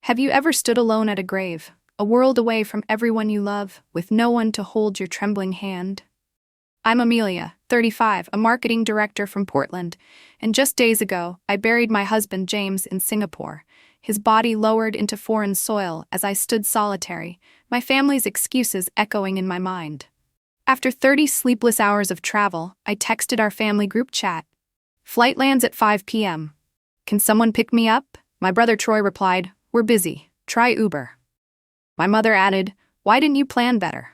Have you ever stood alone at a grave, a world away from everyone you love, with no one to hold your trembling hand? I'm Amelia, 35, a marketing director from Portland, and just days ago, I buried my husband James in Singapore, his body lowered into foreign soil as I stood solitary, my family's excuses echoing in my mind. After 30 sleepless hours of travel, I texted our family group chat. Flight lands at 5 p.m. Can someone pick me up? My brother Troy replied, "We're busy. Try Uber." My mother added, "Why didn't you plan better?"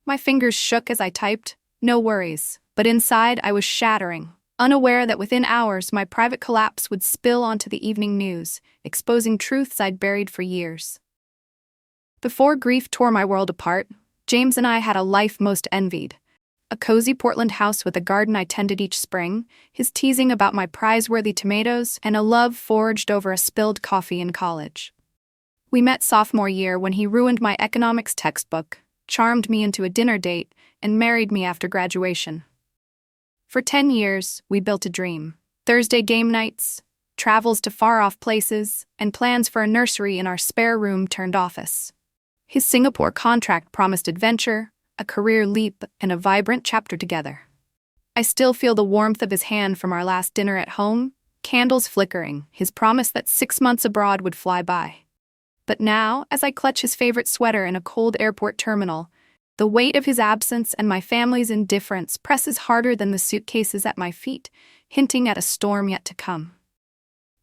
My fingers shook as I typed, "No worries," but inside I was shattering, unaware that within hours my private collapse would spill onto the evening news, exposing truths I'd buried for years. Before grief tore my world apart, James and I had a life most envied. A cozy Portland house with a garden I tended each spring, his teasing about my prize-worthy tomatoes, and a love forged over a spilled coffee in college. We met sophomore year when he ruined my economics textbook, charmed me into a dinner date, and married me after graduation. For 10 years, we built a dream. Thursday game nights, travels to far-off places, and plans for a nursery in our spare room turned office. His Singapore contract promised adventure, a career leap, and a vibrant chapter together. I still feel the warmth of his hand from our last dinner at home, candles flickering, his promise that 6 months abroad would fly by. But now, as I clutch his favorite sweater in a cold airport terminal, the weight of his absence and my family's indifference presses harder than the suitcases at my feet, hinting at a storm yet to come.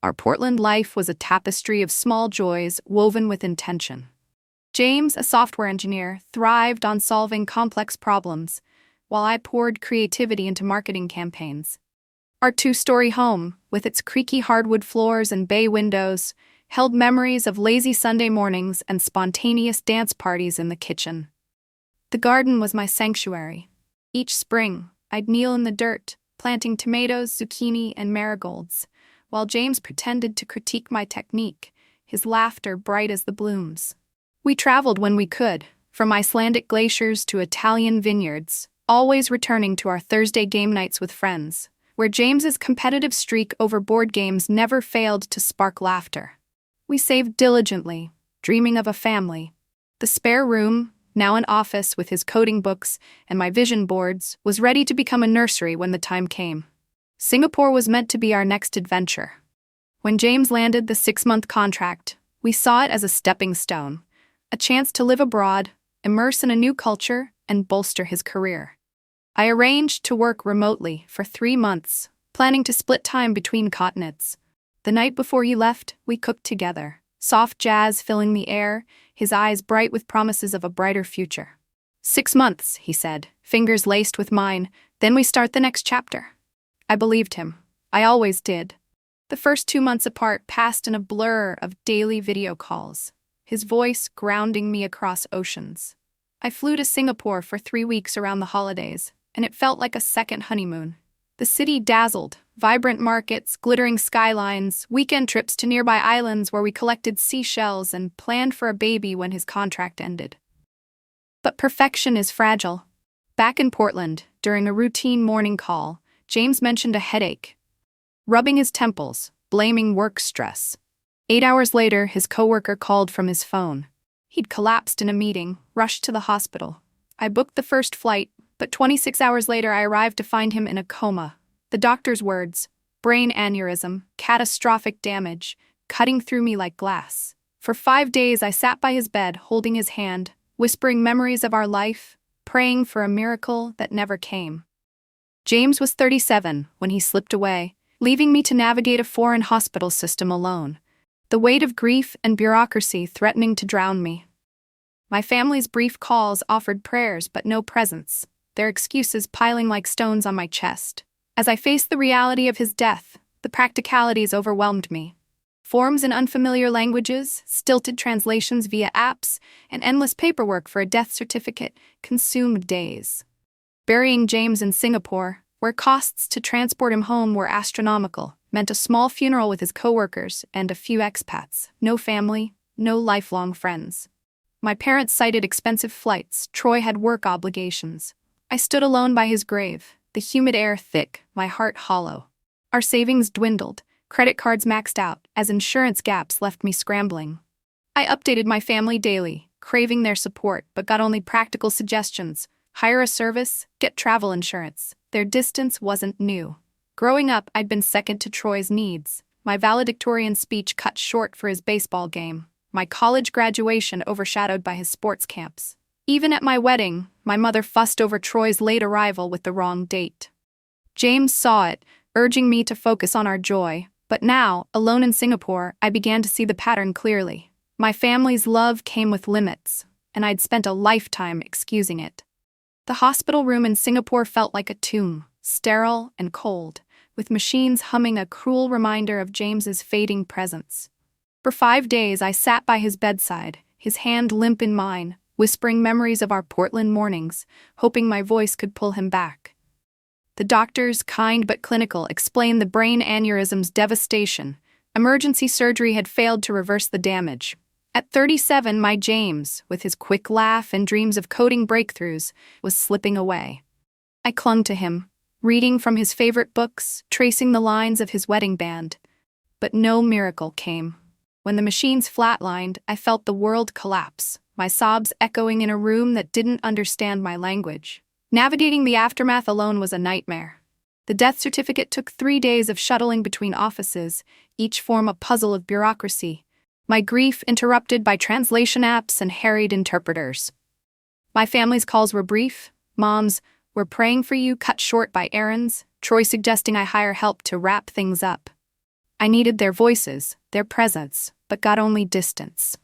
Our Portland life was a tapestry of small joys woven with intention. James, a software engineer, thrived on solving complex problems, while I poured creativity into marketing campaigns. Our 2-story home, with its creaky hardwood floors and bay windows, held memories of lazy Sunday mornings and spontaneous dance parties in the kitchen. The garden was my sanctuary. Each spring, I'd kneel in the dirt, planting tomatoes, zucchini, and marigolds, while James pretended to critique my technique, his laughter bright as the blooms. We traveled when we could, from Icelandic glaciers to Italian vineyards, always returning to our Thursday game nights with friends, where James's competitive streak over board games never failed to spark laughter. We saved diligently, dreaming of a family. The spare room, now an office with his coding books and my vision boards, was ready to become a nursery when the time came. Singapore was meant to be our next adventure. When James landed the 6-month contract, we saw it as a stepping stone, a chance to live abroad, immerse in a new culture, and bolster his career. I arranged to work remotely for 3 months, planning to split time between continents. The night before he left, we cooked together, soft jazz filling the air, his eyes bright with promises of a brighter future. 6 months, he said, fingers laced with mine, then we start the next chapter. I believed him. I always did. The first 2 months apart passed in a blur of daily video calls, his voice grounding me across oceans. I flew to Singapore for 3 weeks around the holidays, and it felt like a second honeymoon. The city dazzled, vibrant markets, glittering skylines, weekend trips to nearby islands where we collected seashells and planned for a baby when his contract ended. But perfection is fragile. Back in Portland, during a routine morning call, James mentioned a headache, rubbing his temples, blaming work stress. 8 hours later, his coworker called from his phone. He'd collapsed in a meeting, rushed to the hospital. I booked the first flight, but 26 hours later I arrived to find him in a coma. The doctor's words, brain aneurysm, catastrophic damage, cutting through me like glass. For 5 days I sat by his bed, holding his hand, whispering memories of our life, praying for a miracle that never came. James was 37 when he slipped away, leaving me to navigate a foreign hospital system alone, the weight of grief and bureaucracy threatening to drown me. My family's brief calls offered prayers but no presents, their excuses piling like stones on my chest. As I faced the reality of his death, the practicalities overwhelmed me. Forms in unfamiliar languages, stilted translations via apps, and endless paperwork for a death certificate consumed days. Burying James in Singapore, where costs to transport him home were astronomical, meant a small funeral with his coworkers and a few expats. No family, no lifelong friends. My parents cited expensive flights. Troy had work obligations. I stood alone by his grave, the humid air thick, my heart hollow. Our savings dwindled, credit cards maxed out, as insurance gaps left me scrambling. I updated my family daily, craving their support, but got only practical suggestions. Hire a service, get travel insurance. Their distance wasn't new. Growing up, I'd been second to Troy's needs. My valedictorian speech cut short for his baseball game. My college graduation overshadowed by his sports camps. Even at my wedding, my mother fussed over Troy's late arrival with the wrong date. James saw it, urging me to focus on our joy. But now, alone in Singapore, I began to see the pattern clearly. My family's love came with limits, and I'd spent a lifetime excusing it. The hospital room in Singapore felt like a tomb, sterile and cold, with machines humming a cruel reminder of James's fading presence. For 5 days I sat by his bedside, his hand limp in mine, whispering memories of our Portland mornings, hoping my voice could pull him back. The doctors, kind but clinical, explained the brain aneurysm's devastation. Emergency surgery had failed to reverse the damage. At 37, my James, with his quick laugh and dreams of coding breakthroughs, was slipping away. I clung to him, reading from his favorite books, tracing the lines of his wedding band. But no miracle came. When the machines flatlined, I felt the world collapse, my sobs echoing in a room that didn't understand my language. Navigating the aftermath alone was a nightmare. The death certificate took 3 days of shuttling between offices, each form a puzzle of bureaucracy. My grief interrupted by translation apps and harried interpreters. My family's calls were brief. Mom's, "We're praying for you," cut short by errands, Troy suggesting I hire help to wrap things up. I needed their voices, their presence, but got only distance.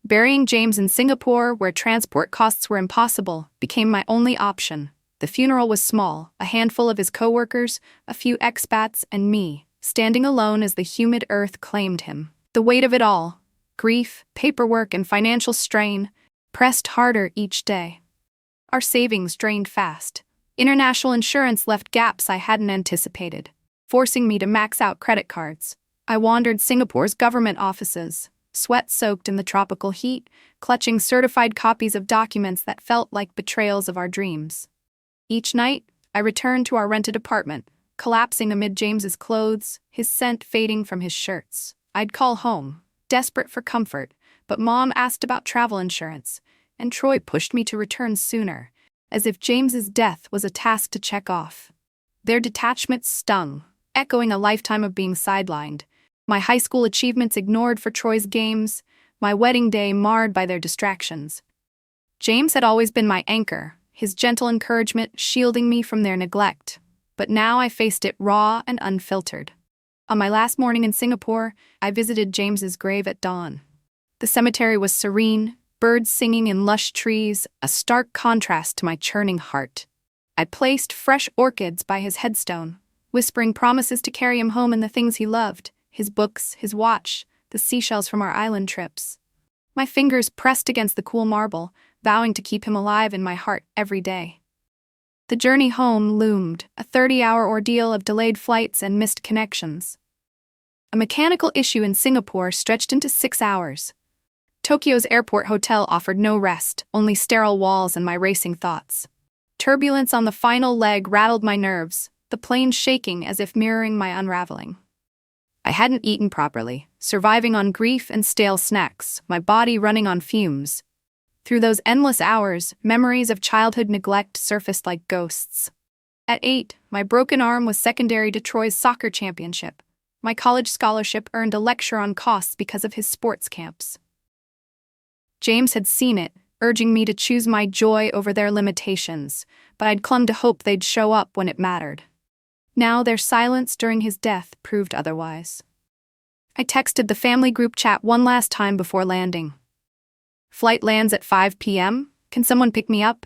Burying James in Singapore, where transport costs were impossible, became my only option. The funeral was small, a handful of his co-workers, a few expats, and me, standing alone as the humid earth claimed him. The weight of it all, grief, paperwork, and financial strain, pressed harder each day. Our savings drained fast. International insurance left gaps I hadn't anticipated, forcing me to max out credit cards. I wandered Singapore's government offices, sweat-soaked in the tropical heat, clutching certified copies of documents that felt like betrayals of our dreams. Each night, I returned to our rented apartment, collapsing amid James's clothes, his scent fading from his shirts. I'd call home, desperate for comfort, but Mom asked about travel insurance, and Troy pushed me to return sooner, as if James's death was a task to check off. Their detachment stung, echoing a lifetime of being sidelined. My high school achievements ignored for Troy's games, my wedding day marred by their distractions. James had always been my anchor, his gentle encouragement shielding me from their neglect, but now I faced it raw and unfiltered. On my last morning in Singapore, I visited James's grave at dawn. The cemetery was serene, birds singing in lush trees, a stark contrast to my churning heart. I placed fresh orchids by his headstone, whispering promises to carry him home and the things he loved, his books, his watch, the seashells from our island trips. My fingers pressed against the cool marble, vowing to keep him alive in my heart every day. The journey home loomed, a 30-hour ordeal of delayed flights and missed connections. A mechanical issue in Singapore stretched into 6 hours. Tokyo's airport hotel offered no rest, only sterile walls and my racing thoughts. Turbulence on the final leg rattled my nerves, the plane shaking as if mirroring my unraveling. I hadn't eaten properly, surviving on grief and stale snacks, my body running on fumes. Through those endless hours, memories of childhood neglect surfaced like ghosts. At 8, my broken arm was secondary to Troy's soccer championship. My college scholarship earned a lecture on costs because of his sports camps. James had seen it, urging me to choose my joy over their limitations, but I'd clung to hope they'd show up when it mattered. Now their silence during his death proved otherwise. I texted the family group chat one last time before landing. "Flight lands at 5 p.m. Can someone pick me up?"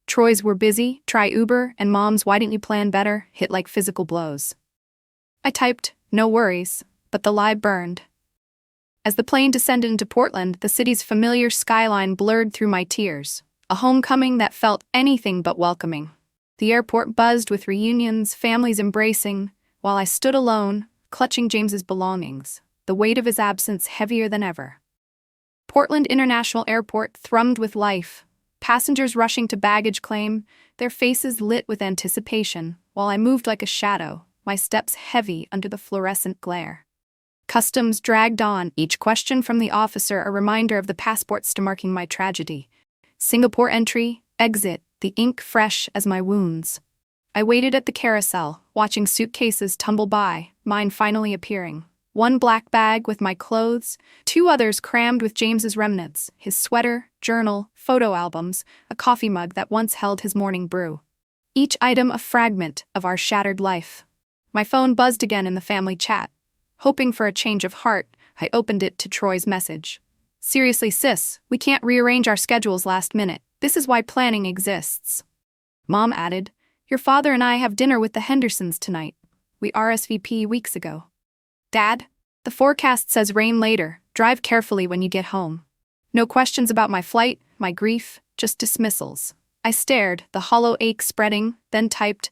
Troy's "we're busy, try Uber," and Mom's "why didn't you plan better?" hit like physical blows. I typed, "no worries," but the lie burned. As the plane descended into Portland, the city's familiar skyline blurred through my tears, a homecoming that felt anything but welcoming. The airport buzzed with reunions, families embracing, while I stood alone, clutching James's belongings, the weight of his absence heavier than ever. Portland International Airport thrummed with life, passengers rushing to baggage claim, their faces lit with anticipation, while I moved like a shadow, my steps heavy under the fluorescent glare. Customs dragged on, each question from the officer a reminder of the passport marking my tragedy. Singapore entry, exit, the ink fresh as my wounds. I waited at the carousel, watching suitcases tumble by, mine finally appearing. One black bag with my clothes, two others crammed with James's remnants, his sweater, journal, photo albums, a coffee mug that once held his morning brew. Each item a fragment of our shattered life. My phone buzzed again in the family chat. Hoping for a change of heart, I opened it to Troy's message. "Seriously, sis, we can't rearrange our schedules last minute. This is why planning exists." Mom added, "Your father and I have dinner with the Hendersons tonight. We RSVP weeks ago." Dad, the forecast says rain later. Drive carefully when you get home. No questions about my flight, my grief, just dismissals. I stared, the hollow ache spreading, then typed,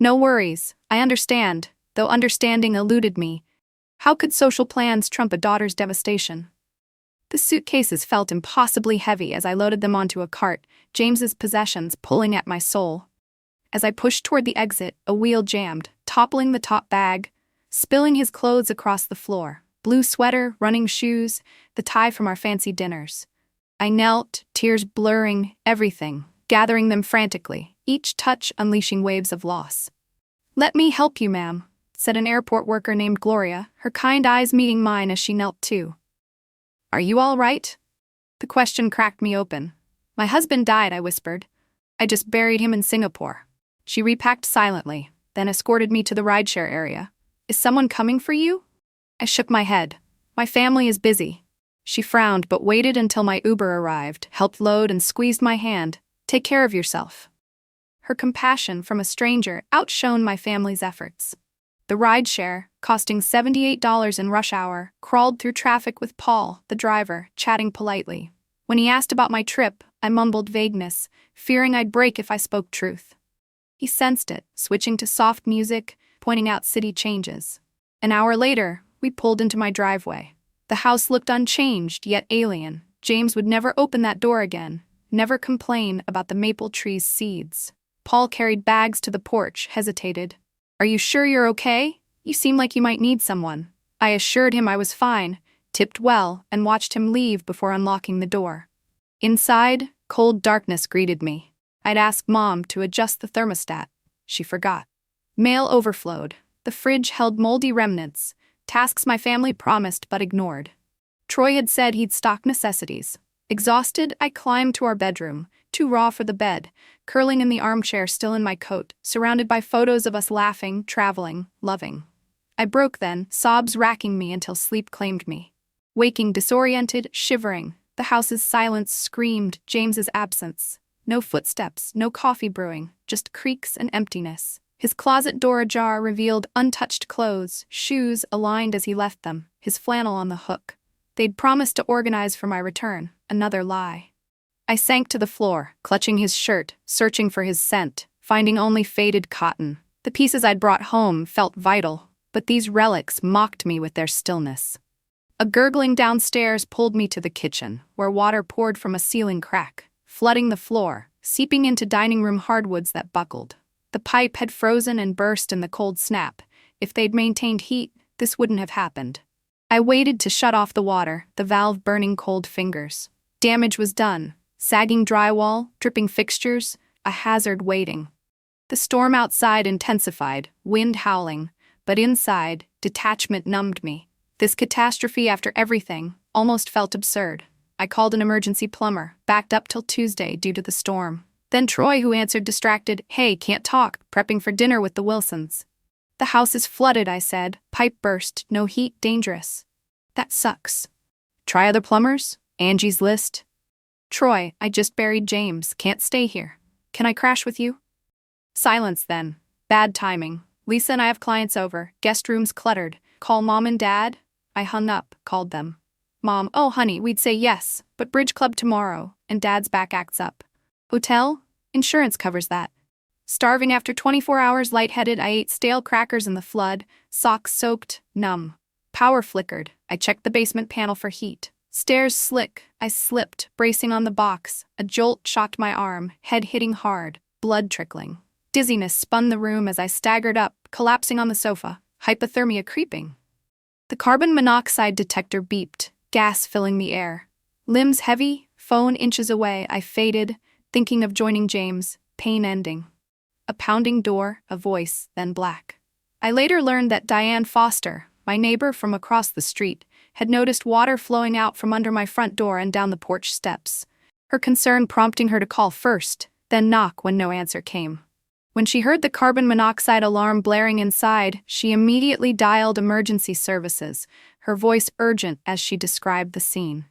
"No worries, I understand," though understanding eluded me. How could social plans trump a daughter's devastation? The suitcases felt impossibly heavy as I loaded them onto a cart, James's possessions pulling at my soul. As I pushed toward the exit, a wheel jammed, toppling the top bag, spilling his clothes across the floor. Blue sweater, running shoes, the tie from our fancy dinners. I knelt, tears blurring everything, gathering them frantically, each touch unleashing waves of loss. "Let me help you, ma'am," said an airport worker named Gloria, her kind eyes meeting mine as she knelt too. "Are you all right?" The question cracked me open. "My husband died," I whispered. "I just buried him in Singapore." She repacked silently, then escorted me to the rideshare area. "Is someone coming for you?" I shook my head. "My family is busy." She frowned but waited until my Uber arrived, helped load and squeezed my hand. "Take care of yourself." Her compassion from a stranger outshone my family's efforts. The rideshare, costing $78 in rush hour, crawled through traffic with Paul, the driver, chatting politely. When he asked about my trip, I mumbled vagueness, fearing I'd break if I spoke truth. He sensed it, switching to soft music, pointing out city changes. An hour later, we pulled into my driveway. The house looked unchanged, yet alien. James would never open that door again, never complain about the maple tree's seeds. Paul carried bags to the porch, hesitated. "Are you sure you're okay? You seem like you might need someone." I assured him I was fine, tipped well, and watched him leave before unlocking the door. Inside, cold darkness greeted me. I'd asked Mom to adjust the thermostat. She forgot. Mail overflowed. The fridge held moldy remnants, tasks my family promised but ignored. Troy had said he'd stock necessities. Exhausted, I climbed to our bedroom, too raw for the bed, curling in the armchair still in my coat, surrounded by photos of us laughing, traveling, loving. I broke then, sobs racking me until sleep claimed me. Waking disoriented, shivering, the house's silence screamed James's absence. No footsteps, no coffee brewing, just creaks and emptiness. His closet door ajar revealed untouched clothes, shoes aligned as he left them, his flannel on the hook. They'd promised to organize for my return, another lie. I sank to the floor, clutching his shirt, searching for his scent, finding only faded cotton. The pieces I'd brought home felt vital, but these relics mocked me with their stillness. A gurgling downstairs pulled me to the kitchen, where water poured from a ceiling crack, flooding the floor, seeping into dining room hardwoods that buckled. The pipe had frozen and burst in the cold snap. If they'd maintained heat, this wouldn't have happened. I waited to shut off the water, the valve burning cold fingers. Damage was done. Sagging drywall, dripping fixtures, a hazard waiting. The storm outside intensified, wind howling, but inside, detachment numbed me. This catastrophe after everything almost felt absurd. I called an emergency plumber, backed up till Tuesday due to the storm. Then Troy, who answered distracted, "Hey, can't talk, prepping for dinner with the Wilsons." "The house is flooded," I said. "Pipe burst, no heat, dangerous." "That sucks." "Try other plumbers? Angie's List." "Troy, I just buried James, can't stay here. Can I crash with you?" Silence then. Bad timing. "Lisa and I have clients over, guest rooms cluttered. Call Mom and Dad?" I hung up, called them. "Mom, oh honey, we'd say yes, but bridge club tomorrow," and Dad's back acts up. "Hotel? Insurance covers that." Starving after 24 hours, lightheaded, I ate stale crackers in the flood, socks soaked, numb. Power flickered. I checked the basement panel for heat. Stairs slick. I slipped, bracing on the box. A jolt shocked my arm, head hitting hard, blood trickling. Dizziness spun the room as I staggered up, collapsing on the sofa, hypothermia creeping. The carbon monoxide detector beeped, gas filling the air. Limbs heavy, phone inches away, I faded, thinking of joining James, pain ending. A pounding door, a voice, then black. I later learned that Diane Foster, my neighbor from across the street, had noticed water flowing out from under my front door and down the porch steps, her concern prompting her to call first, then knock when no answer came. When she heard the carbon monoxide alarm blaring inside, she immediately dialed emergency services, her voice urgent as she described the scene.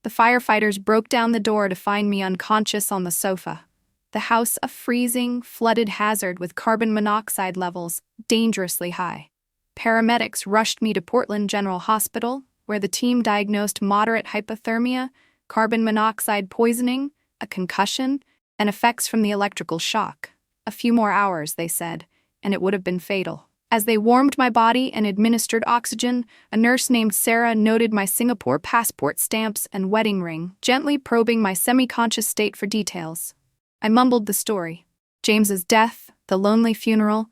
The firefighters broke down the door to find me unconscious on the sofa. The house a freezing, flooded hazard with carbon monoxide levels dangerously high. Paramedics rushed me to Portland General Hospital, where the team diagnosed moderate hypothermia, carbon monoxide poisoning, a concussion, and effects from the electrical shock. A few more hours, they said, and it would have been fatal. As they warmed my body and administered oxygen, a nurse named Sarah noted my Singapore passport stamps and wedding ring, gently probing my semi-conscious state for details. I mumbled the story. James's death, the lonely funeral,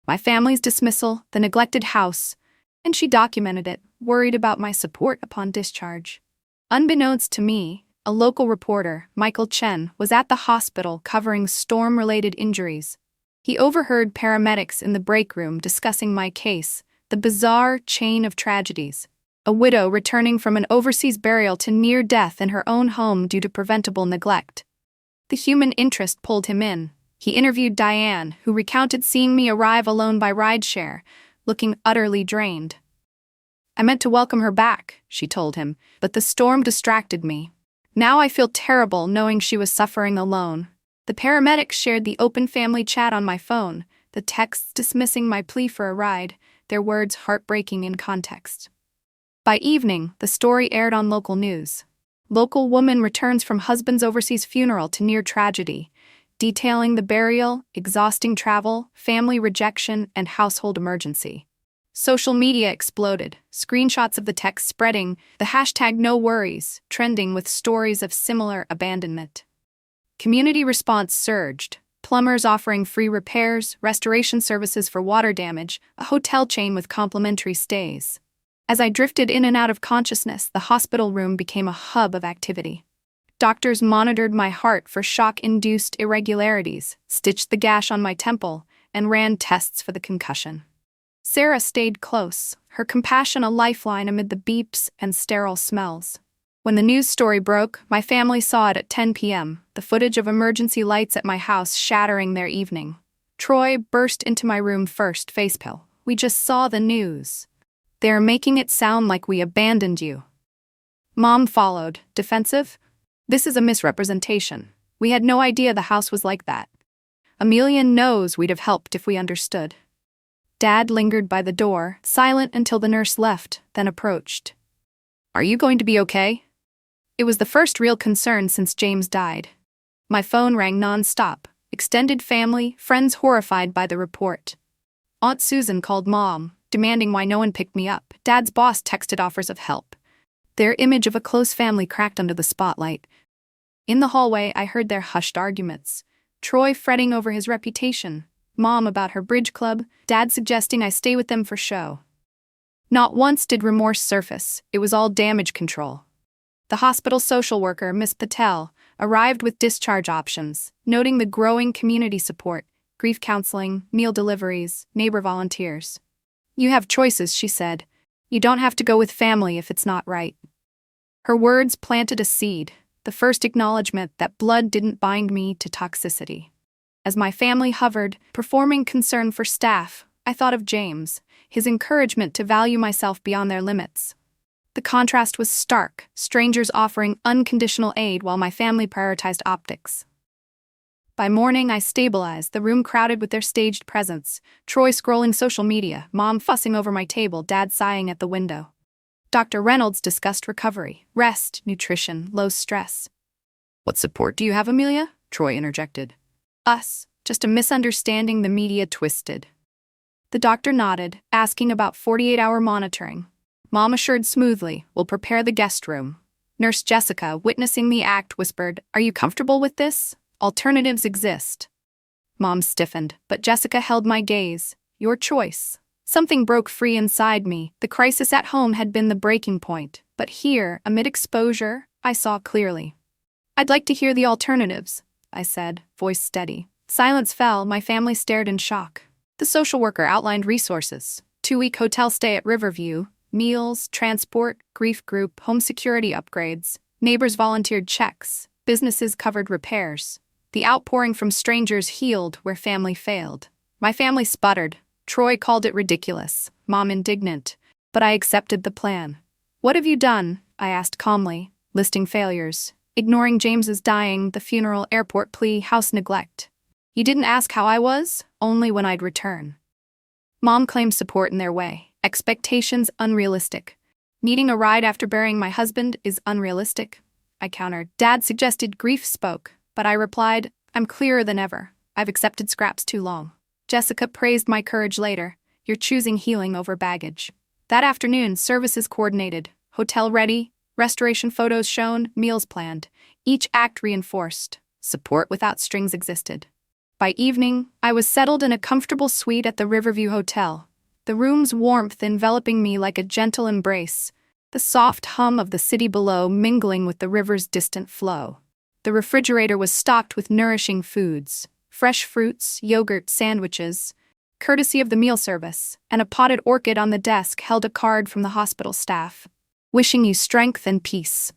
my family's dismissal, the neglected house, and she documented it, worried about my support upon discharge. Unbeknownst to me, a local reporter, Michael Chen, was at the hospital covering storm-related injuries. He overheard paramedics in the break room discussing my case, the bizarre chain of tragedies. A widow returning from an overseas burial to near death in her own home due to preventable neglect. The human interest pulled him in. He interviewed Diane, who recounted seeing me arrive alone by rideshare, looking utterly drained. I meant to welcome her back, she told him, but the storm distracted me. Now I feel terrible knowing she was suffering alone. The paramedics shared the open family chat on my phone, the texts dismissing my plea for a ride, their words heartbreaking in context. By evening, the story aired on local news. Local woman returns from husband's overseas funeral to near tragedy, detailing the burial, exhausting travel, family rejection, and household emergency. Social media exploded, screenshots of the text spreading, the hashtag #NoWorries trending with stories of similar abandonment. Community response surged, plumbers offering free repairs, restoration services for water damage, a hotel chain with complimentary stays. As I drifted in and out of consciousness, the hospital room became a hub of activity. Doctors monitored my heart for shock-induced irregularities, stitched the gash on my temple, and ran tests for the concussion. Sarah stayed close, her compassion a lifeline amid the beeps and sterile smells. When the news story broke, my family saw it at 10 p.m., the footage of emergency lights at my house shattering their evening. Troy burst into my room first, facepalm. "We just saw the news. They're making it sound like we abandoned you." Mom followed, defensive. "This is a misrepresentation. We had no idea the house was like that. Amelia knows we'd have helped if we understood." Dad lingered by the door, silent until the nurse left, then approached. "Are you going to be okay?" It was the first real concern since James died. My phone rang non-stop, extended family, friends horrified by the report. Aunt Susan called Mom, demanding why no one picked me up. Dad's boss texted offers of help. Their image of a close family cracked under the spotlight. In the hallway, I heard their hushed arguments. Troy fretting over his reputation, Mom about her bridge club, Dad suggesting I stay with them for show. Not once did remorse surface, it was all damage control. The hospital social worker, Miss Patel, arrived with discharge options, noting the growing community support, grief counseling, meal deliveries, neighbor volunteers. "You have choices," she said. "You don't have to go with family if it's not right." Her words planted a seed, the first acknowledgement that blood didn't bind me to toxicity. As my family hovered, performing concern for staff, I thought of James, his encouragement to value myself beyond their limits. The contrast was stark, strangers offering unconditional aid while my family prioritized optics. By morning, I stabilized, the room crowded with their staged presence, Troy scrolling social media, Mom fussing over my table, Dad sighing at the window. Dr. Reynolds discussed recovery, rest, nutrition, low stress. "What support do you have, Amelia?" Troy interjected. "Us, just a misunderstanding the media twisted." The doctor nodded, asking about 48-hour monitoring. Mom assured smoothly, "We'll prepare the guest room." Nurse Jessica, witnessing the act, whispered, "Are you comfortable with this? Alternatives exist." Mom stiffened, but Jessica held my gaze. "Your choice." Something broke free inside me. The crisis at home had been the breaking point, but here, amid exposure, I saw clearly. "I'd like to hear the alternatives," I said, voice steady. Silence fell, my family stared in shock. The social worker outlined resources: 2-week hotel stay at Riverview, meals, transport, grief group, home security upgrades. Neighbors volunteered checks, businesses covered repairs. The outpouring from strangers healed where family failed. My family sputtered. Troy called it ridiculous, Mom indignant, but I accepted the plan. "What have you done?" I asked calmly, listing failures. Ignoring James's dying, the funeral, airport plea, house neglect. "You didn't ask how I was, only when I'd return." Mom claimed support in their way. Expectations unrealistic. "Needing a ride after burying my husband is unrealistic," I countered. Dad suggested grief spoke, but I replied, "I'm clearer than ever. I've accepted scraps too long." Jessica praised my courage later. "You're choosing healing over baggage." That afternoon, services coordinated, hotel ready, restoration photos shown, meals planned. Each act reinforced. Support without strings existed. By evening, I was settled in a comfortable suite at the Riverview Hotel, the room's warmth enveloping me like a gentle embrace, the soft hum of the city below mingling with the river's distant flow. The refrigerator was stocked with nourishing foods, fresh fruits, yogurt, sandwiches, courtesy of the meal service, and a potted orchid on the desk held a card from the hospital staff, wishing you strength and peace.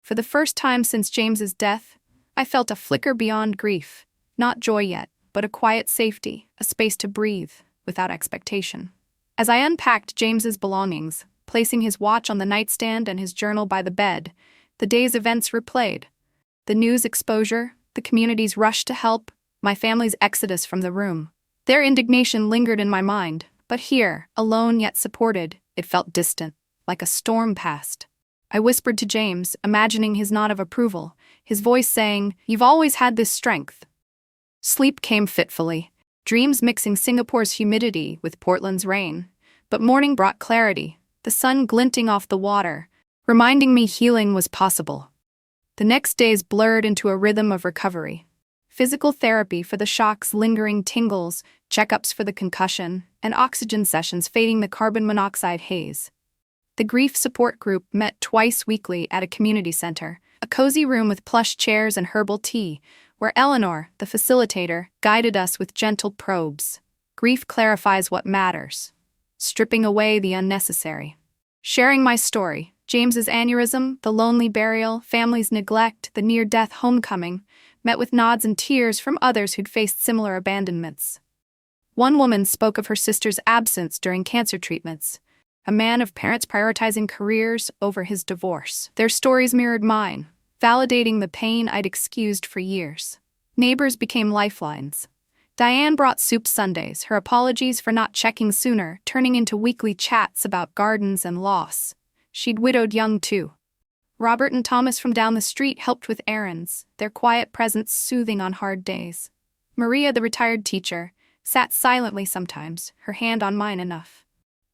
For the first time since James's death, I felt a flicker beyond grief. Not joy yet, but a quiet safety, a space to breathe, without expectation. As I unpacked James's belongings, placing his watch on the nightstand and his journal by the bed, the day's events replayed. The news exposure, the community's rush to help, my family's exodus from the room. Their indignation lingered in my mind, but here, alone yet supported, it felt distant, like a storm past. I whispered to James, imagining his nod of approval, his voice saying, "You've always had this strength." Sleep came fitfully, dreams mixing Singapore's humidity with Portland's rain. But morning brought clarity, the sun glinting off the water, reminding me healing was possible. The next days blurred into a rhythm of recovery. Physical therapy for the shock's lingering tingles, checkups for the concussion, and oxygen sessions fading the carbon monoxide haze. The grief support group met twice weekly at a community center, a cozy room with plush chairs and herbal tea, where Eleanor, the facilitator, guided us with gentle probes. Grief clarifies what matters, stripping away the unnecessary. Sharing my story, James's aneurysm, the lonely burial, family's neglect, the near-death homecoming, met with nods and tears from others who'd faced similar abandonments. One woman spoke of her sister's absence during cancer treatments, a man of parents prioritizing careers over his divorce. Their stories mirrored mine, validating the pain I'd excused for years. Neighbors became lifelines. Diane brought soup Sundays, her apologies for not checking sooner turning into weekly chats about gardens and loss. She'd widowed young too. Robert and Thomas from down the street helped with errands, their quiet presence soothing on hard days. Maria, the retired teacher, sat silently sometimes, her hand on mine enough.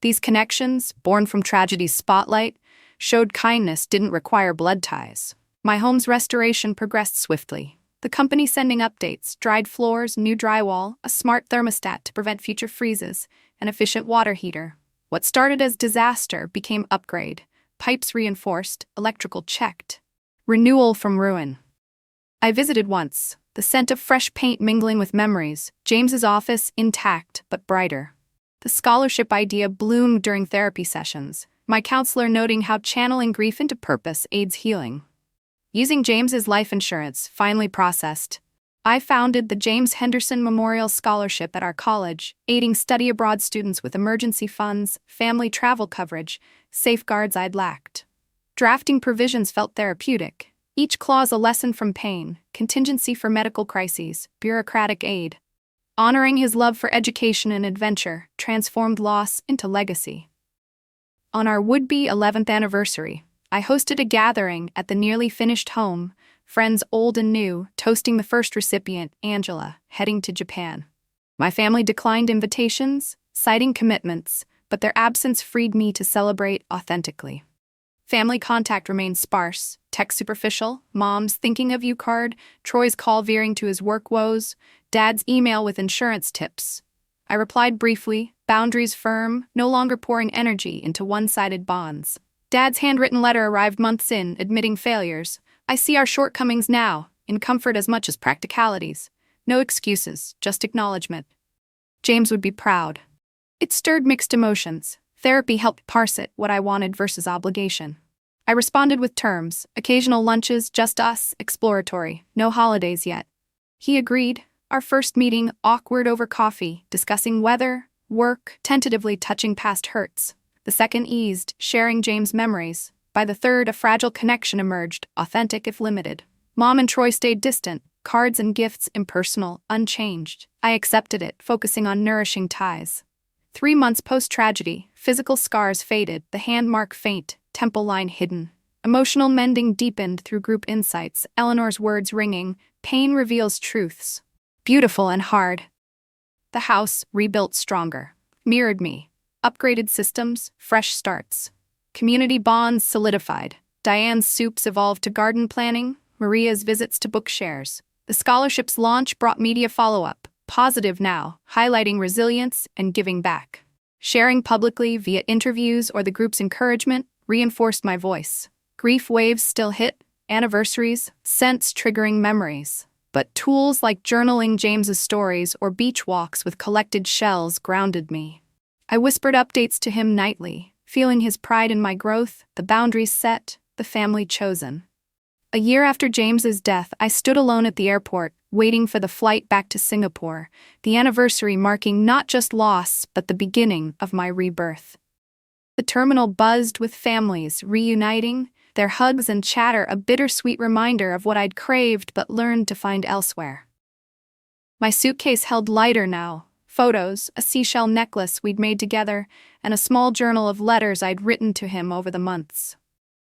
These connections, born from tragedy's spotlight, showed kindness didn't require blood ties. My home's restoration progressed swiftly. The company sending updates, dried floors, new drywall, a smart thermostat to prevent future freezes, an efficient water heater. What started as disaster became upgrade. Pipes reinforced, electrical checked. Renewal from ruin. I visited once, the scent of fresh paint mingling with memories, James's office intact but brighter. The scholarship idea bloomed during therapy sessions, my counselor noting how channeling grief into purpose aids healing. Using James's life insurance, finally processed, I founded the James Henderson Memorial Scholarship at our college, aiding study abroad students with emergency funds, family travel coverage, safeguards I'd lacked. Drafting provisions felt therapeutic, each clause a lesson from pain, contingency for medical crises, bureaucratic aid. Honoring his love for education and adventure transformed loss into legacy. On our would-be 11th anniversary, I hosted a gathering at the nearly finished home, friends old and new, toasting the first recipient, Angela, heading to Japan. My family declined invitations, citing commitments, but their absence freed me to celebrate authentically. Family contact remained sparse, text superficial, Mom's thinking of you card, Troy's call veering to his work woes, Dad's email with insurance tips. I replied briefly, boundaries firm, no longer pouring energy into one-sided bonds. Dad's handwritten letter arrived months in, admitting failures. I see our shortcomings now, in comfort as much as practicalities. No excuses, just acknowledgement. James would be proud. It stirred mixed emotions. Therapy helped parse it, what I wanted versus obligation. I responded with terms, occasional lunches, just us, exploratory, no holidays yet. He agreed. Our first meeting, awkward over coffee, discussing weather, work, tentatively touching past hurts. The second eased, sharing James' memories. By the third, a fragile connection emerged, authentic if limited. Mom and Troy stayed distant, cards and gifts impersonal, unchanged. I accepted it, focusing on nourishing ties. 3 months post-tragedy, physical scars faded, the handmark faint, temple line hidden. Emotional mending deepened through group insights, Eleanor's words ringing, pain reveals truths. Beautiful and hard. The house, rebuilt stronger, mirrored me. Upgraded systems, fresh starts. Community bonds solidified. Diane's soups evolved to garden planning, Maria's visits to book shares. The scholarship's launch brought media follow-up, positive now, highlighting resilience and giving back. Sharing publicly via interviews or the group's encouragement reinforced my voice. Grief waves still hit, anniversaries, scents triggering memories. But tools like journaling James's stories or beach walks with collected shells grounded me. I whispered updates to him nightly, feeling his pride in my growth, the boundaries set, the family chosen. A year after James's death, I stood alone at the airport, waiting for the flight back to Singapore, the anniversary marking not just loss, but the beginning of my rebirth. The terminal buzzed with families reuniting, their hugs and chatter a bittersweet reminder of what I'd craved but learned to find elsewhere. My suitcase held lighter now. Photos, a seashell necklace we'd made together, and a small journal of letters I'd written to him over the months.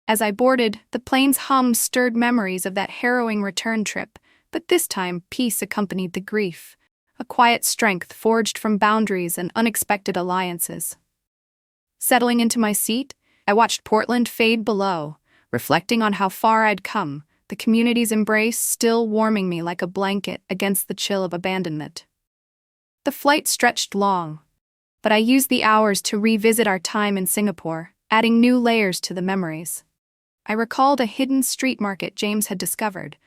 As I boarded, the plane's hum stirred memories of that harrowing return trip, but this time peace accompanied the grief, a quiet strength forged from boundaries and unexpected alliances. Settling into my seat, I watched Portland fade below, reflecting on how far I'd come, the community's embrace still warming me like a blanket against the chill of abandonment. The flight stretched long, but I used the hours to revisit our time in Singapore, adding new layers to the memories. I recalled a hidden street market James had discovered,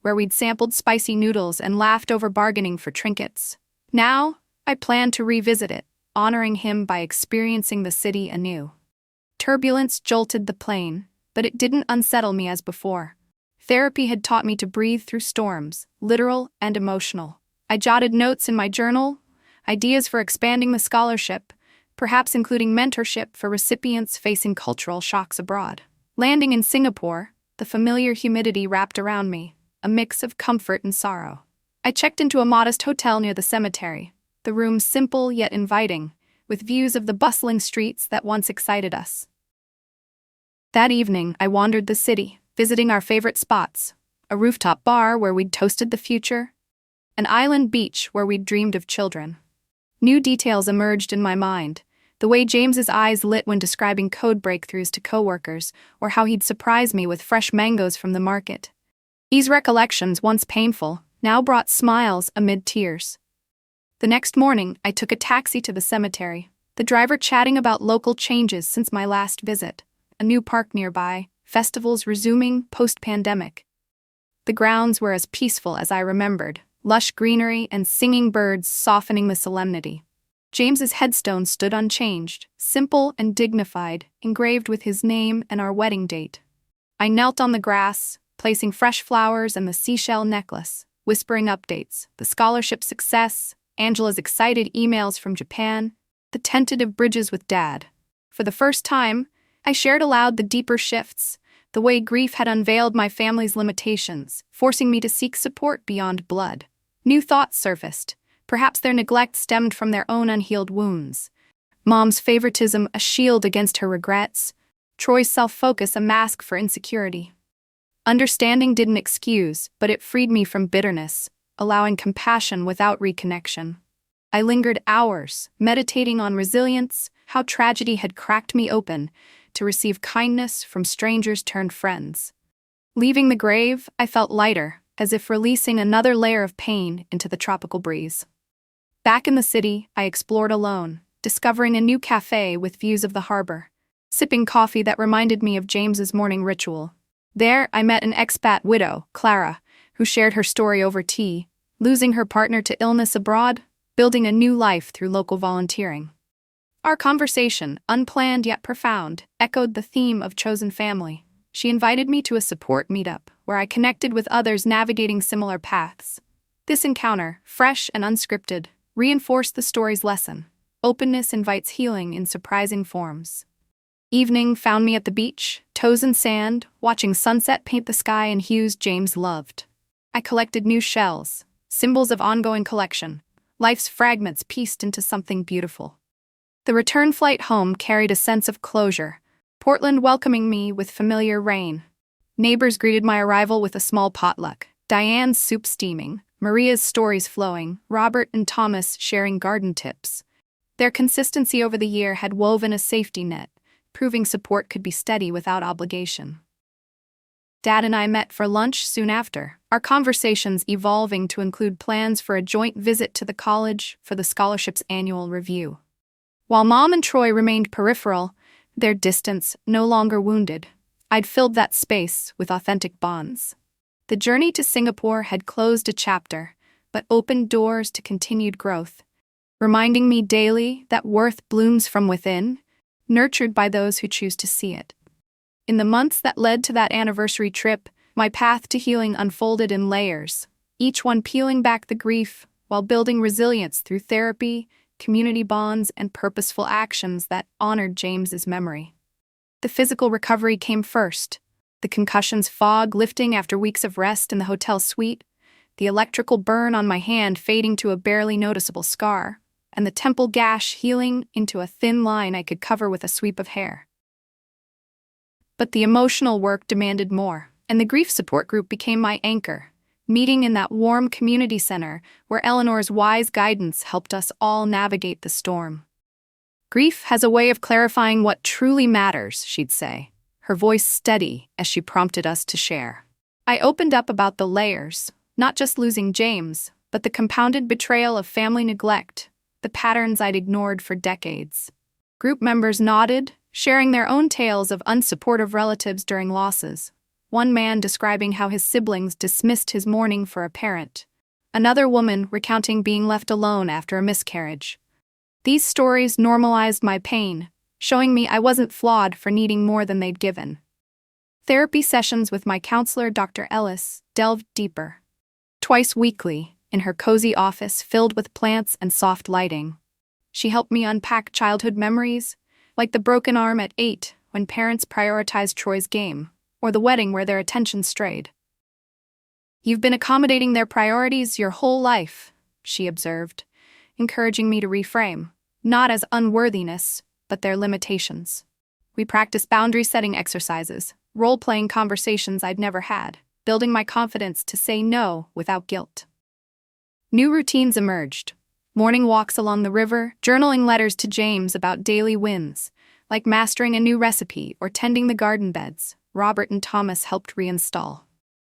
where we'd sampled spicy noodles and laughed over bargaining for trinkets. Now, I planned to revisit it, honoring him by experiencing the city anew. Turbulence jolted the plane, but it didn't unsettle me as before. Therapy had taught me to breathe through storms, literal and emotional. I jotted notes in my journal, ideas for expanding the scholarship, perhaps including mentorship for recipients facing cultural shocks abroad. Landing in Singapore, the familiar humidity wrapped around me, a mix of comfort and sorrow. I checked into a modest hotel near the cemetery, the room simple yet inviting, with views of the bustling streets that once excited us. That evening, I wandered the city, visiting our favorite spots, a rooftop bar where we'd toasted the future, an island beach where we'd dreamed of children. New details emerged in my mind, the way James's eyes lit when describing code breakthroughs to coworkers, or how he'd surprise me with fresh mangoes from the market. These recollections, once painful, now brought smiles amid tears. The next morning, I took a taxi to the cemetery, the driver chatting about local changes since my last visit, a new park nearby, festivals resuming post-pandemic. The grounds were as peaceful as I remembered, lush greenery and singing birds softening the solemnity. James's headstone stood unchanged, simple and dignified, engraved with his name and our wedding date. I knelt on the grass, placing fresh flowers and the seashell necklace, whispering updates, the scholarship success, Angela's excited emails from Japan, the tentative bridges with Dad. For the first time, I shared aloud the deeper shifts, the way grief had unveiled my family's limitations, forcing me to seek support beyond blood. New thoughts surfaced. Perhaps their neglect stemmed from their own unhealed wounds. Mom's favoritism a shield against her regrets. Troy's self-focus a mask for insecurity. Understanding didn't excuse, but it freed me from bitterness, allowing compassion without reconnection. I lingered hours, meditating on resilience, how tragedy had cracked me open to receive kindness from strangers turned friends. Leaving the grave, I felt lighter, as if releasing another layer of pain into the tropical breeze. Back in the city, I explored alone, discovering a new cafe with views of the harbor, sipping coffee that reminded me of James's morning ritual. There, I met an expat widow, Clara, who shared her story over tea, losing her partner to illness abroad, building a new life through local volunteering. Our conversation, unplanned yet profound, echoed the theme of chosen family. She invited me to a support meetup, where I connected with others navigating similar paths. This encounter, fresh and unscripted, reinforced the story's lesson. Openness invites healing in surprising forms. Evening found me at the beach, toes in sand, watching sunset paint the sky in hues James loved. I collected new shells, symbols of ongoing collection, life's fragments pieced into something beautiful. The return flight home carried a sense of closure, Portland welcoming me with familiar rain. Neighbors greeted my arrival with a small potluck, Diane's soup steaming, Maria's stories flowing, Robert and Thomas sharing garden tips. Their consistency over the year had woven a safety net, proving support could be steady without obligation. Dad and I met for lunch soon after, our conversations evolving to include plans for a joint visit to the college for the scholarship's annual review. While Mom and Troy remained peripheral, their distance no longer wounded, I'd filled that space with authentic bonds. The journey to Singapore had closed a chapter, but opened doors to continued growth, reminding me daily that worth blooms from within, nurtured by those who choose to see it. In the months that led to that anniversary trip, my path to healing unfolded in layers, each one peeling back the grief while building resilience through therapy, community bonds, and purposeful actions that honored James's memory. The physical recovery came first, the concussion's fog lifting after weeks of rest in the hotel suite, the electrical burn on my hand fading to a barely noticeable scar, and the temple gash healing into a thin line I could cover with a sweep of hair. But the emotional work demanded more, and the grief support group became my anchor, meeting in that warm community center where Eleanor's wise guidance helped us all navigate the storm. Grief has a way of clarifying what truly matters, she'd say, her voice steady as she prompted us to share. I opened up about the layers, not just losing James, but the compounded betrayal of family neglect, the patterns I'd ignored for decades. Group members nodded, sharing their own tales of unsupportive relatives during losses. One man describing how his siblings dismissed his mourning for a parent. Another woman recounting being left alone after a miscarriage. These stories normalized my pain, showing me I wasn't flawed for needing more than they'd given. Therapy sessions with my counselor, Dr. Ellis, delved deeper. Twice weekly, in her cozy office filled with plants and soft lighting. She helped me unpack childhood memories, like the broken arm at 8 when parents prioritized Troy's game, or the wedding where their attention strayed. "You've been accommodating their priorities your whole life," she observed, encouraging me to reframe, not as unworthiness, but their limitations. We practiced boundary-setting exercises, role-playing conversations I'd never had, building my confidence to say no without guilt. New routines emerged. Morning walks along the river, journaling letters to James about daily wins, like mastering a new recipe or tending the garden beds, Robert and Thomas helped reinstall.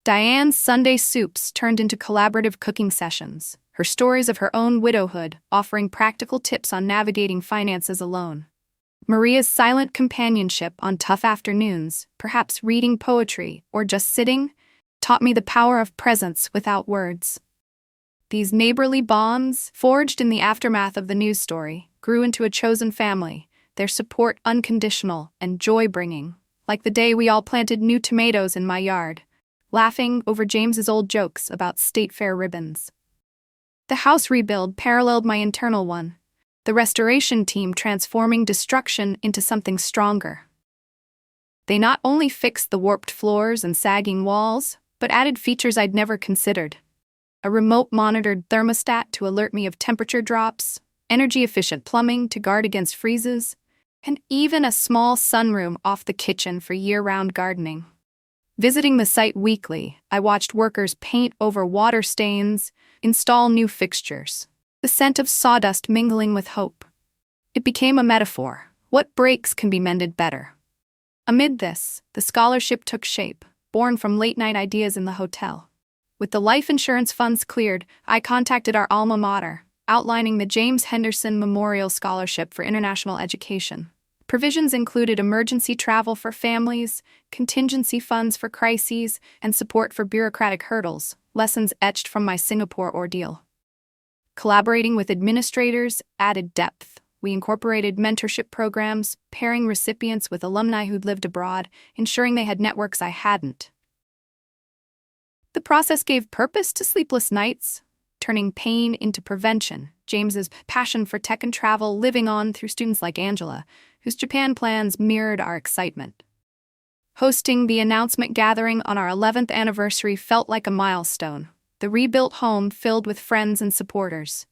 Diane's Sunday soups turned into collaborative cooking sessions, her stories of her own widowhood offering practical tips on navigating finances alone. Maria's silent companionship on tough afternoons, perhaps reading poetry or just sitting, taught me the power of presence without words. These neighborly bonds, forged in the aftermath of the news story, grew into a chosen family, their support unconditional and joy-bringing, like the day we all planted new tomatoes in my yard, laughing over James's old jokes about state fair ribbons. The house rebuild paralleled my internal one, the restoration team transforming destruction into something stronger. They not only fixed the warped floors and sagging walls, but added features I'd never considered. A remote-monitored thermostat to alert me of temperature drops, energy-efficient plumbing to guard against freezes, and even a small sunroom off the kitchen for year-round gardening. Visiting the site weekly, I watched workers paint over water stains, install new fixtures, the scent of sawdust mingling with hope. It became a metaphor. What breaks can be mended better. Amid this, the scholarship took shape, born from late-night ideas in the hotel. With the life insurance funds cleared, I contacted our alma mater, outlining the James Henderson Memorial Scholarship for International Education. Provisions included emergency travel for families, contingency funds for crises, and support for bureaucratic hurdles, lessons etched from my Singapore ordeal. Collaborating with administrators added depth. We incorporated mentorship programs, pairing recipients with alumni who'd lived abroad, ensuring they had networks I hadn't. The process gave purpose to sleepless nights, turning pain into prevention. James's passion for tech and travel living on through students like Angela, whose Japan plans mirrored our excitement. Hosting the announcement gathering on our 11th anniversary felt like a milestone. The rebuilt home filled with friends and supporters.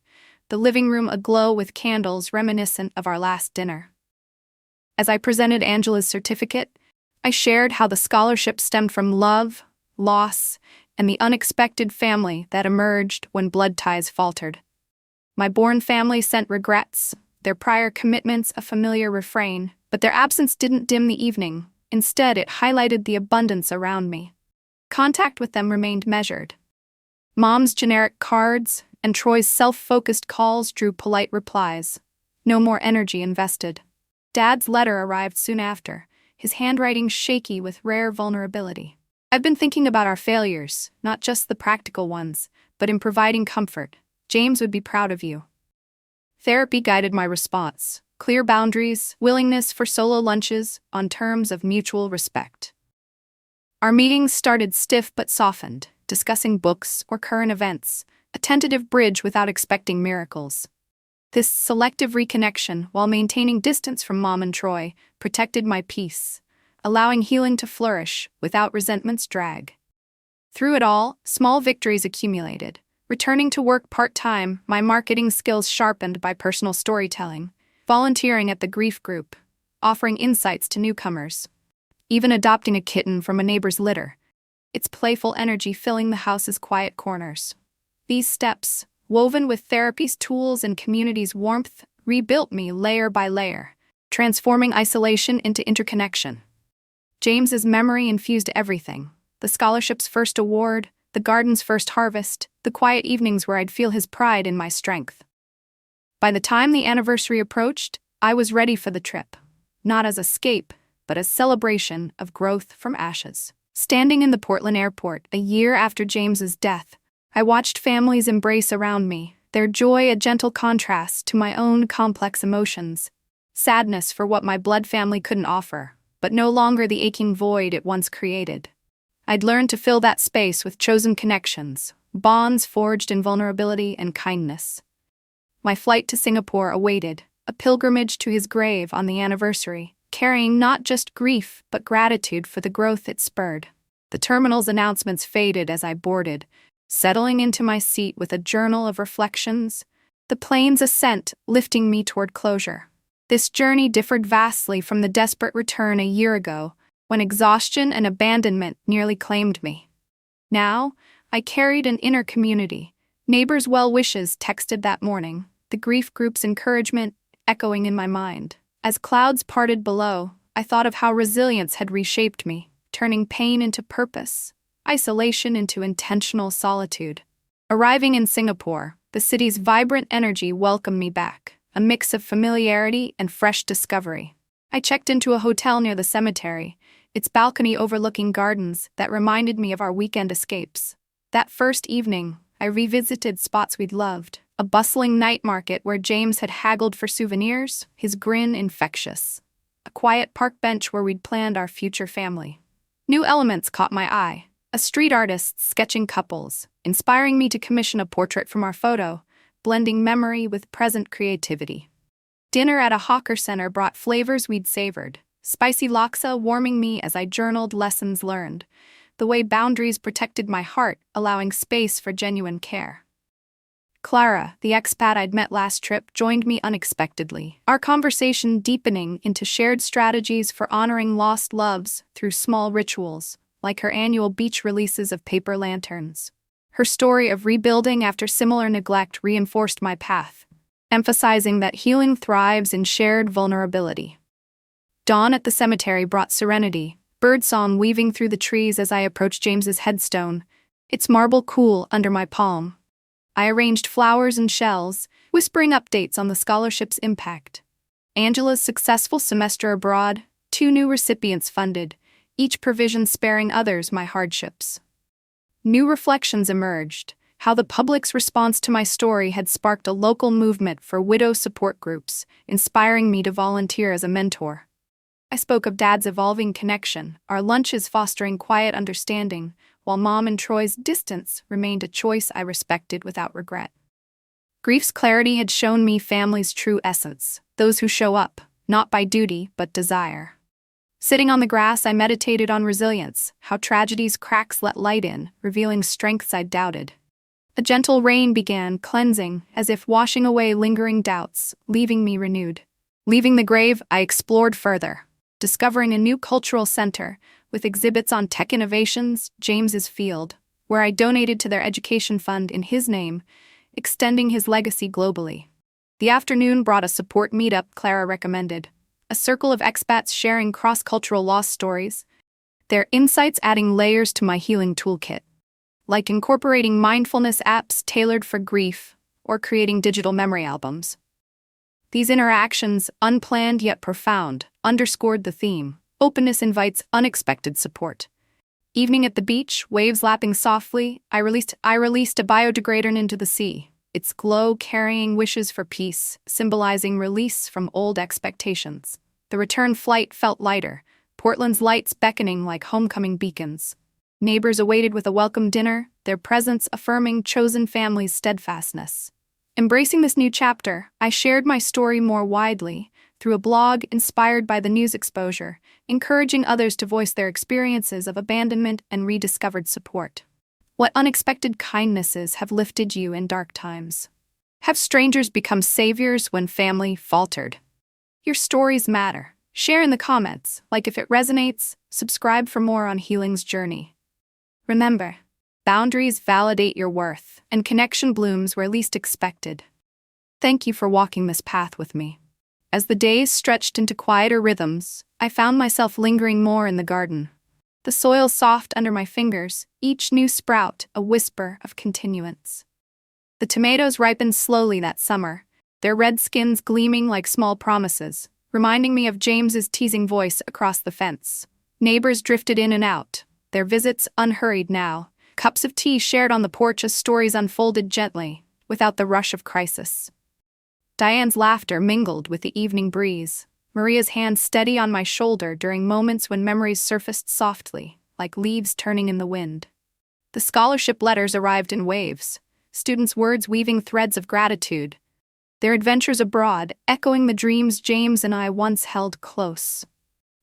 The living room aglow with candles reminiscent of our last dinner. As I presented Angela's certificate, I shared how the scholarship stemmed from love, loss, and the unexpected family that emerged when blood ties faltered. My Bourne family sent regrets, their prior commitments a familiar refrain, but their absence didn't dim the evening. Instead, it highlighted the abundance around me. Contact with them remained measured. Mom's generic cards and Troy's self-focused calls drew polite replies. No more energy invested. Dad's letter arrived soon after, his handwriting shaky with rare vulnerability. I've been thinking about our failures, not just the practical ones, but in providing comfort. James would be proud of you. Therapy guided my response. Clear boundaries, willingness for solo lunches on terms of mutual respect. Our meetings started stiff but softened, discussing books or current events, a tentative bridge without expecting miracles. This selective reconnection, while maintaining distance from Mom and Troy, protected my peace, allowing healing to flourish without resentment's drag. Through it all, small victories accumulated. Returning to work part-time, my marketing skills sharpened by personal storytelling, volunteering at the grief group, offering insights to newcomers, even adopting a kitten from a neighbor's litter, its playful energy filling the house's quiet corners. These steps, woven with therapy's tools and community's warmth, rebuilt me layer by layer, transforming isolation into interconnection. James's memory infused everything. The scholarship's first award, the garden's first harvest, the quiet evenings where I'd feel his pride in my strength. By the time the anniversary approached, I was ready for the trip. Not as escape, but as celebration of growth from ashes. Standing in the Portland airport a year after James's death, I watched families embrace around me, their joy a gentle contrast to my own complex emotions. Sadness for what my blood family couldn't offer, but no longer the aching void it once created. I'd learned to fill that space with chosen connections, bonds forged in vulnerability and kindness. My flight to Singapore awaited, a pilgrimage to his grave on the anniversary, carrying not just grief but gratitude for the growth it spurred. The terminal's announcements faded as I boarded, settling into my seat with a journal of reflections, the plane's ascent lifting me toward closure. This journey differed vastly from the desperate return a year ago, when exhaustion and abandonment nearly claimed me. Now, I carried an inner community. Neighbors' well wishes texted that morning, the grief group's encouragement echoing in my mind. As clouds parted below, I thought of how resilience had reshaped me, turning pain into purpose, isolation into intentional solitude. Arriving in Singapore, the city's vibrant energy welcomed me back, a mix of familiarity and fresh discovery. I checked into a hotel near the cemetery, its balcony overlooking gardens that reminded me of our weekend escapes. That first evening, I revisited spots we'd loved, a bustling night market where James had haggled for souvenirs, his grin infectious. A quiet park bench where we'd planned our future family. New elements caught my eye, a street artist sketching couples, inspiring me to commission a portrait from our photo, blending memory with present creativity. Dinner at a hawker center brought flavors we'd savored, spicy laksa warming me as I journaled lessons learned, the way boundaries protected my heart, allowing space for genuine care. Clara, the expat I'd met last trip, joined me unexpectedly, our conversation deepening into shared strategies for honoring lost loves through small rituals, like her annual beach releases of paper lanterns. Her story of rebuilding after similar neglect reinforced my path, emphasizing that healing thrives in shared vulnerability. Dawn at the cemetery brought serenity, birdsong weaving through the trees as I approached James's headstone, its marble cool under my palm. I arranged flowers and shells, whispering updates on the scholarship's impact. Angela's successful semester abroad, 2 new recipients funded, each provision sparing others my hardships. New reflections emerged, how the public's response to my story had sparked a local movement for widow support groups, inspiring me to volunteer as a mentor. I spoke of Dad's evolving connection, our lunches fostering quiet understanding, while Mom and Troy's distance remained a choice I respected without regret. Grief's clarity had shown me family's true essence, those who show up, not by duty but desire. Sitting on the grass, I meditated on resilience, how tragedy's cracks let light in, revealing strengths I'd doubted. A gentle rain began, cleansing, as if washing away lingering doubts, leaving me renewed. Leaving the grave, I explored further, discovering a new cultural center, with exhibits on tech innovations, James's field, where I donated to their education fund in his name, extending his legacy globally. The afternoon brought a support meetup Clara recommended, a circle of expats sharing cross-cultural loss stories, their insights adding layers to my healing toolkit, like incorporating mindfulness apps tailored for grief or creating digital memory albums. These interactions, unplanned yet profound, underscored the theme: openness invites unexpected support. Evening at the beach, waves lapping softly, I released a biodegrader into the sea, its glow carrying wishes for peace, symbolizing release from old expectations. The return flight felt lighter, Portland's lights beckoning like homecoming beacons. Neighbors awaited with a welcome dinner, their presence affirming chosen family's steadfastness. Embracing this new chapter, I shared my story more widely, through a blog inspired by the news exposure, encouraging others to voice their experiences of abandonment and rediscovered support. What unexpected kindnesses have lifted you in dark times? Have strangers become saviors when family faltered? Your stories matter. Share in the comments, like if it resonates, subscribe for more on healing's journey. Remember, boundaries validate your worth, and connection blooms where least expected. Thank you for walking this path with me. As the days stretched into quieter rhythms, I found myself lingering more in the garden. The soil soft under my fingers, each new sprout a whisper of continuance. The tomatoes ripened slowly that summer, their red skins gleaming like small promises, reminding me of James's teasing voice across the fence. Neighbors drifted in and out, their visits unhurried now, cups of tea shared on the porch as stories unfolded gently, without the rush of crisis. Diane's laughter mingled with the evening breeze, Maria's hand steady on my shoulder during moments when memories surfaced softly, like leaves turning in the wind. The scholarship letters arrived in waves, students' words weaving threads of gratitude, their adventures abroad echoing the dreams James and I once held close.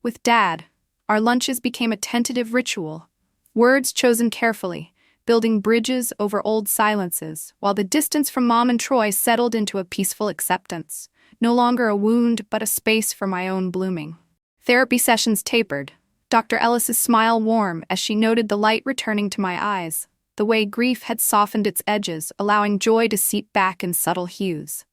With Dad, our lunches became a tentative ritual, words chosen carefully, building bridges over old silences, while the distance from Mom and Troy settled into a peaceful acceptance, no longer a wound but a space for my own blooming. Therapy sessions tapered, Dr. Ellis's smile warm as she noted the light returning to my eyes, the way grief had softened its edges, allowing joy to seep back in subtle hues.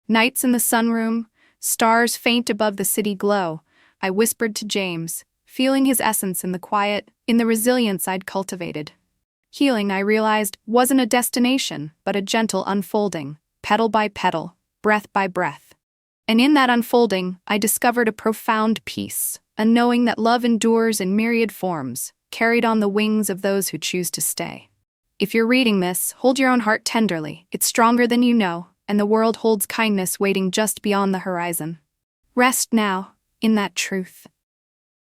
Nights in the sunroom, stars faint above the city glow, I whispered to James, feeling his essence in the quiet, in the resilience I'd cultivated. Healing, I realized, wasn't a destination, but a gentle unfolding, petal by petal, breath by breath. And in that unfolding, I discovered a profound peace, a knowing that love endures in myriad forms, carried on the wings of those who choose to stay. If you're reading this, hold your own heart tenderly. It's stronger than you know, and the world holds kindness waiting just beyond the horizon. Rest now, in that truth.